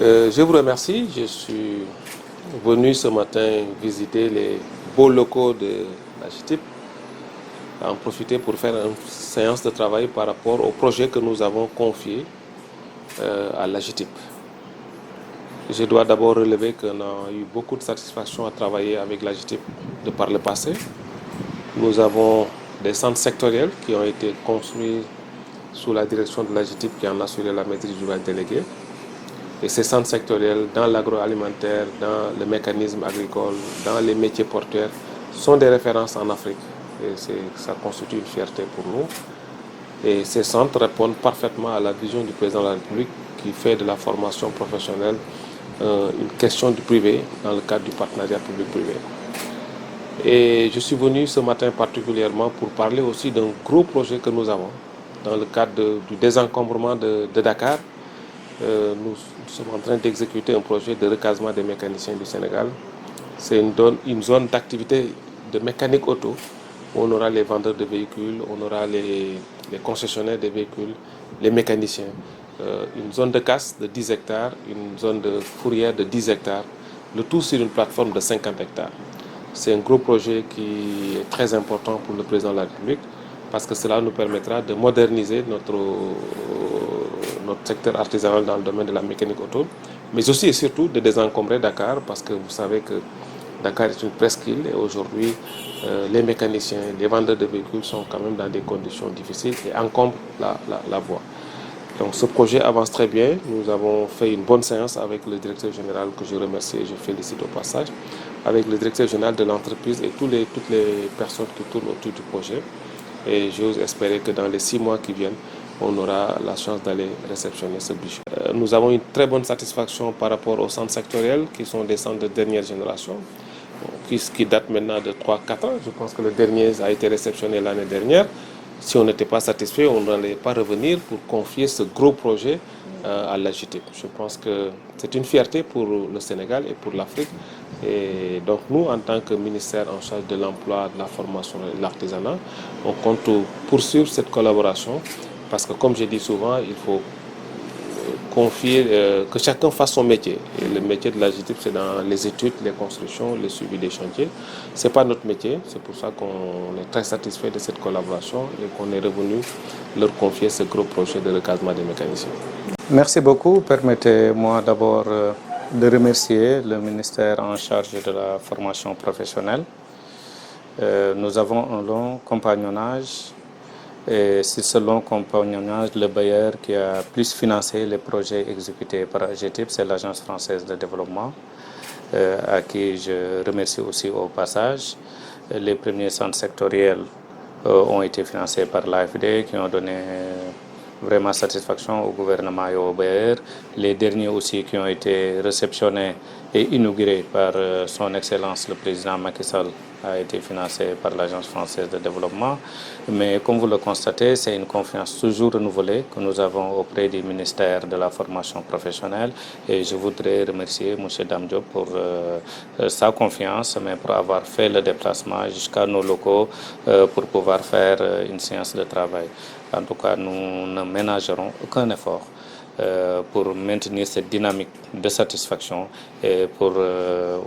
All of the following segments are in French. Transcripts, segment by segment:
Je vous remercie. Je suis venu ce matin visiter les beaux locaux de la GTIP, en profiter pour faire une séance de travail par rapport au projet que nous avons confié à la GTIP. Je dois d'abord relever qu'on a eu beaucoup de satisfaction à travailler avec la GTIP de par le passé. Nous avons des centres sectoriels qui ont été construits sous la direction de la GTIP qui en assurait la maîtrise du d'ouvrage délégué. Et ces centres sectoriels dans l'agroalimentaire, dans le mécanisme agricole, dans les métiers portuaires, sont des références en Afrique. Et ça constitue une fierté pour nous. Et ces centres répondent parfaitement à la vision du président de la République qui fait de la formation professionnelle une question du privé dans le cadre du partenariat public-privé. Et je suis venu ce matin particulièrement pour parler aussi d'un gros projet que nous avons dans le cadre du désencombrement de Dakar. Nous sommes en train d'exécuter un projet de recasement des mécaniciens du Sénégal. C'est une zone d'activité de mécanique auto où on aura les vendeurs de véhicules, on aura les concessionnaires des véhicules, les mécaniciens. Une zone de casse de 10 hectares, une zone de fourrière de 10 hectares, le tout sur une plateforme de 50 hectares. C'est un gros projet qui est très important pour le président de la République parce que cela nous permettra de moderniser notre secteur artisanal dans le domaine de la mécanique auto, mais aussi et surtout de désencombrer Dakar parce que vous savez que Dakar est une presqu'île et aujourd'hui les mécaniciens, les vendeurs de véhicules sont quand même dans des conditions difficiles et encombrent la voie. Donc ce projet avance très bien. Nous avons fait une bonne séance avec le directeur général que je remercie et je félicite au passage, avec le directeur général de l'entreprise et toutes les personnes qui tournent autour du projet. Et j'ose espérer que dans les 6 mois qui viennent, on aura la chance d'aller réceptionner ce budget. Nous avons une très bonne satisfaction par rapport aux centres sectoriels qui sont des centres de dernière génération, qui datent maintenant de 3-4 ans. Je pense que le dernier a été réceptionné l'année dernière. Si on n'était pas satisfait, on n'allait pas revenir pour confier ce gros projet à la GTIP. Je pense que c'est une fierté pour le Sénégal et pour l'Afrique. Et donc nous, en tant que ministère en charge de l'emploi, de la formation et de l'artisanat, on compte poursuivre cette collaboration parce que comme je dis souvent, il faut confier, que chacun fasse son métier. Et le métier de la GTIP, c'est dans les études, les constructions, le suivi des chantiers. Ce n'est pas notre métier, c'est pour ça qu'on est très satisfait de cette collaboration et qu'on est revenu leur confier ce gros projet de recasement des mécaniciens. Merci beaucoup. Permettez-moi d'abord de remercier le ministère en charge de la formation professionnelle. Nous avons un long compagnonnage. Et sur ce long compagnonnage, le bailleur qui a plus financé les projets exécutés par GTIP, c'est l'Agence française de développement, à qui je remercie aussi au passage. Les premiers centres sectoriels ont été financés par l'AFD, qui ont donné vraiment satisfaction au gouvernement et aux bailleurs. Les derniers aussi qui ont été réceptionnés et inaugurés par son Excellence le Président Macky Sall a été financé par l'Agence française de développement. Mais comme vous le constatez, c'est une confiance toujours renouvelée que nous avons auprès du ministère de la formation professionnelle. Et je voudrais remercier M. Dame Diop pour sa confiance, mais pour avoir fait le déplacement jusqu'à nos locaux pour pouvoir faire une séance de travail. En tout cas, nous ne ménagerons aucun effort pour maintenir cette dynamique de satisfaction et pour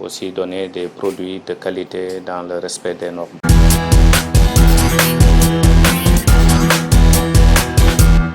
aussi donner des produits de qualité dans le respect des normes.